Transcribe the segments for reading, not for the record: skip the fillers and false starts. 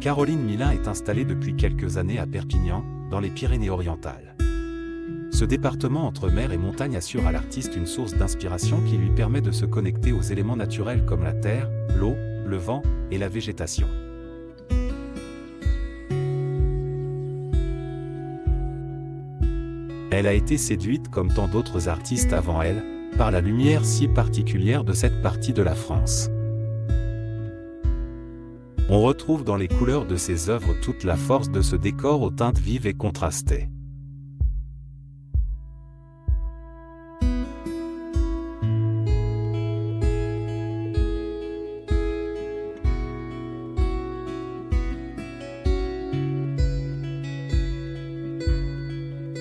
Caroline Milin est installée depuis quelques années à Perpignan, dans les Pyrénées-Orientales. Ce département entre mer et montagne assure à l'artiste une source d'inspiration qui lui permet de se connecter aux éléments naturels comme la terre, l'eau, le vent et la végétation. Elle a été séduite, comme tant d'autres artistes avant elle, par la lumière si particulière de cette partie de la France. On retrouve dans les couleurs de ses œuvres toute la force de ce décor aux teintes vives et contrastées.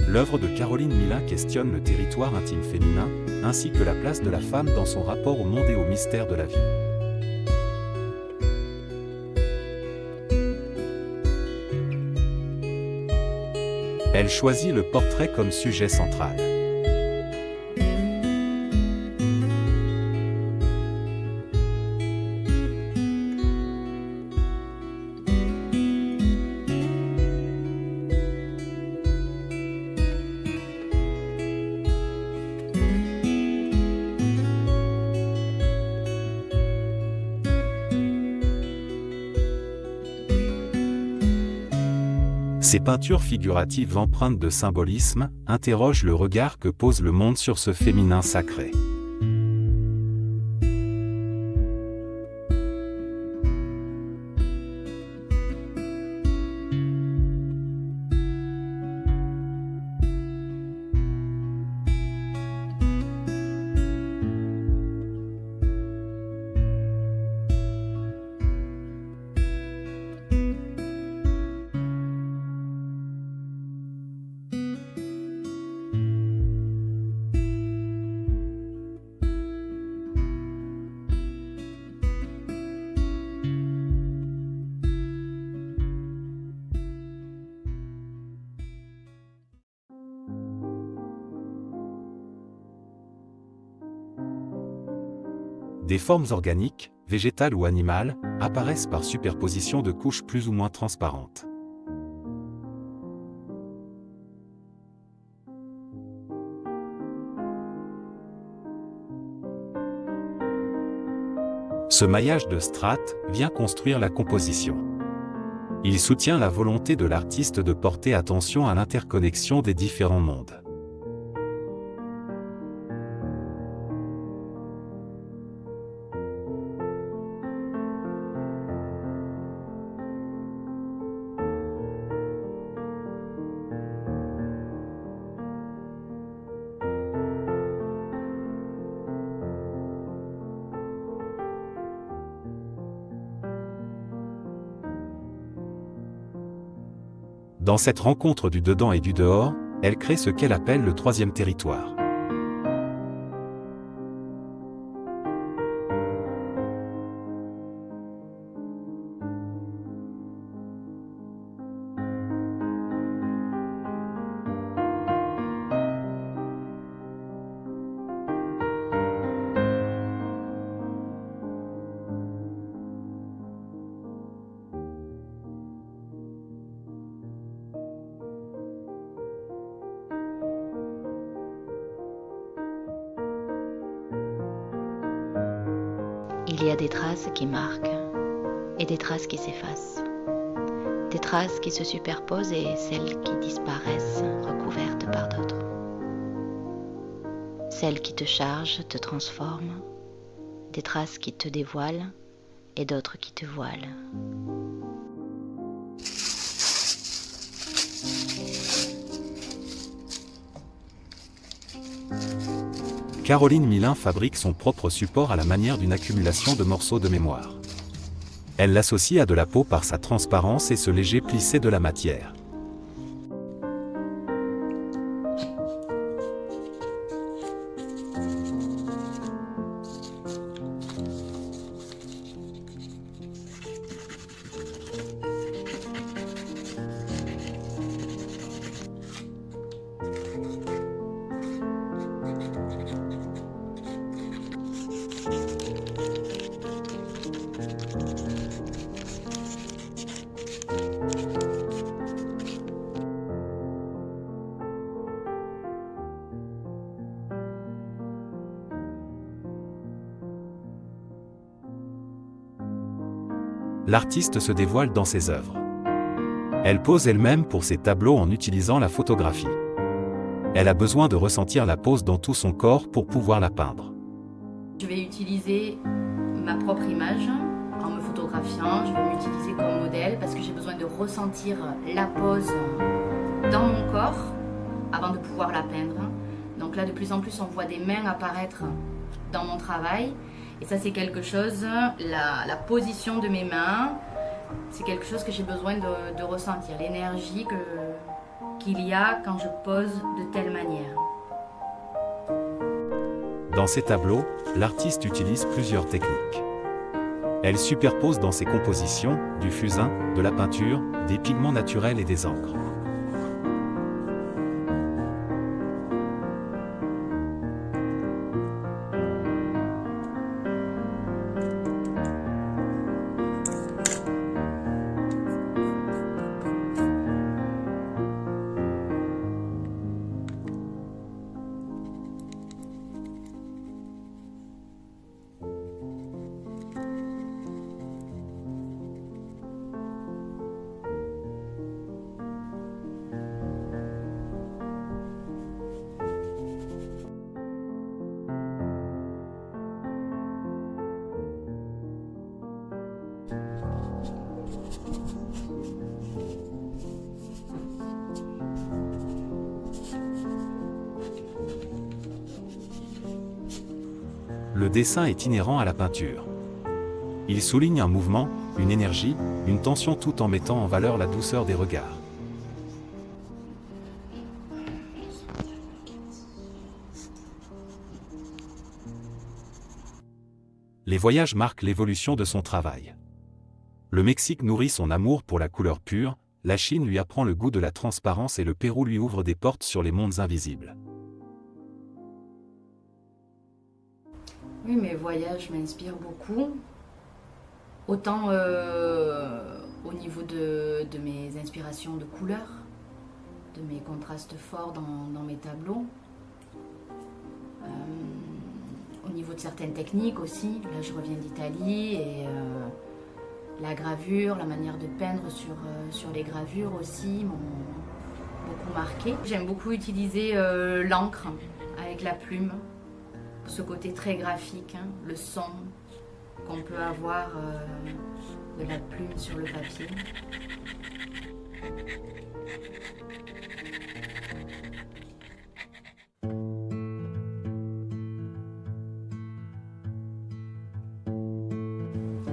L'œuvre de Caroline Milin questionne le territoire intime féminin, ainsi que la place de la femme dans son rapport au monde et au mystère de la vie. Elle choisit le portrait comme sujet central. Ces peintures figuratives empreintes de symbolisme interrogent le regard que pose le monde sur ce féminin sacré. Des formes organiques, végétales ou animales, apparaissent par superposition de couches plus ou moins transparentes. Ce maillage de strates vient construire la composition. Il soutient la volonté de l'artiste de porter attention à l'interconnexion des différents mondes. Dans cette rencontre du dedans et du dehors, elle crée ce qu'elle appelle le troisième territoire. Il y a des traces qui marquent et des traces qui s'effacent. Des traces qui se superposent et celles qui disparaissent, recouvertes par d'autres. Celles qui te chargent, te transforment. Des traces qui te dévoilent et d'autres qui te voilent. Caroline Milin fabrique son propre support à la manière d'une accumulation de morceaux de mémoire. Elle l'associe à de la peau par sa transparence et ce léger plissé de la matière. l'artiste se dévoile dans ses œuvres. Elle pose elle-même pour ses tableaux en utilisant la photographie. Elle a besoin de ressentir la pose dans tout son corps pour pouvoir la peindre. Je vais utiliser ma propre image en me photographiant. Je vais m'utiliser comme modèle parce que j'ai besoin de ressentir la pose dans mon corps avant de pouvoir la peindre. Donc là, de plus en plus, on voit des mains apparaître dans mon travail. Et ça, c'est quelque chose, la position de mes mains, c'est quelque chose que j'ai besoin de ressentir, l'énergie qu'il y a quand je pose de telle manière. Dans ses tableaux, l'artiste utilise plusieurs techniques. Elle superpose dans ses compositions du fusain, de la peinture, des pigments naturels et des encres. Le dessin est inhérent à la peinture. Il souligne un mouvement, une énergie, une tension tout en mettant en valeur la douceur des regards. Les voyages marquent l'évolution de son travail. Le Mexique nourrit son amour pour la couleur pure, la Chine lui apprend le goût de la transparence et le Pérou lui ouvre des portes sur les mondes invisibles. Oui, mes voyages m'inspirent beaucoup. Autant au niveau de mes inspirations de couleurs, de mes contrastes forts dans mes tableaux. Au niveau de certaines techniques aussi. Là, je reviens d'Italie et la gravure, la manière de peindre sur les gravures aussi m'ont beaucoup marqué. J'aime beaucoup utiliser l'encre avec la plume. Ce côté très graphique, hein, le son qu'on peut avoir de la plume sur le papier.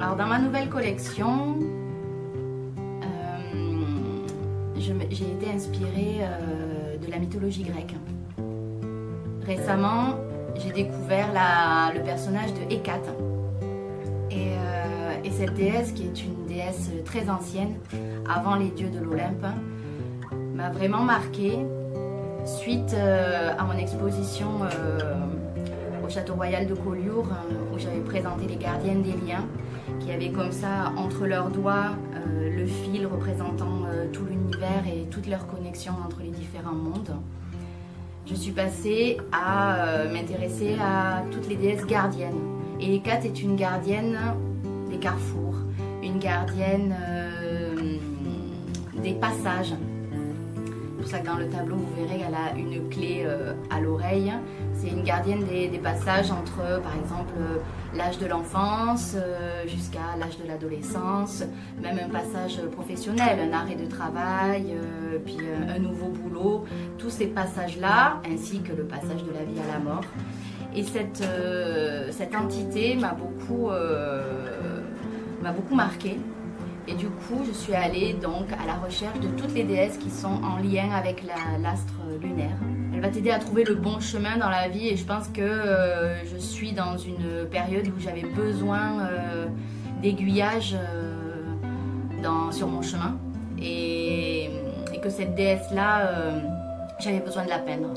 Alors dans ma nouvelle collection, j'ai été inspirée de la mythologie grecque. Récemment, j'ai découvert le personnage de Hécate. Et cette déesse, qui est une déesse très ancienne, avant les dieux de l'Olympe, m'a vraiment marquée. Suite à mon exposition au Château Royal de Collioure, où j'avais présenté les gardiennes des liens, qui avaient comme ça, entre leurs doigts, le fil représentant tout l'univers et toutes leurs connexions entre les différents mondes. Je suis passée à m'intéresser à toutes les déesses gardiennes. Et Hécate est une gardienne des carrefours, une gardienne des passages. C'est pour ça que dans le tableau, vous verrez qu'elle a une clé à l'oreille. C'est une gardienne des passages entre, par exemple, l'âge de l'enfance jusqu'à l'âge de l'adolescence, même un passage professionnel, un arrêt de travail, puis un nouveau boulot. Tous ces passages-là, ainsi que le passage de la vie à la mort. Et cette entité m'a beaucoup marquée. Et du coup, je suis allée donc à la recherche de toutes les déesses qui sont en lien avec l'astre lunaire. Elle va t'aider à trouver le bon chemin dans la vie et je pense que je suis dans une période où j'avais besoin d'aiguillage sur mon chemin et que cette déesse-là, j'avais besoin de la peindre.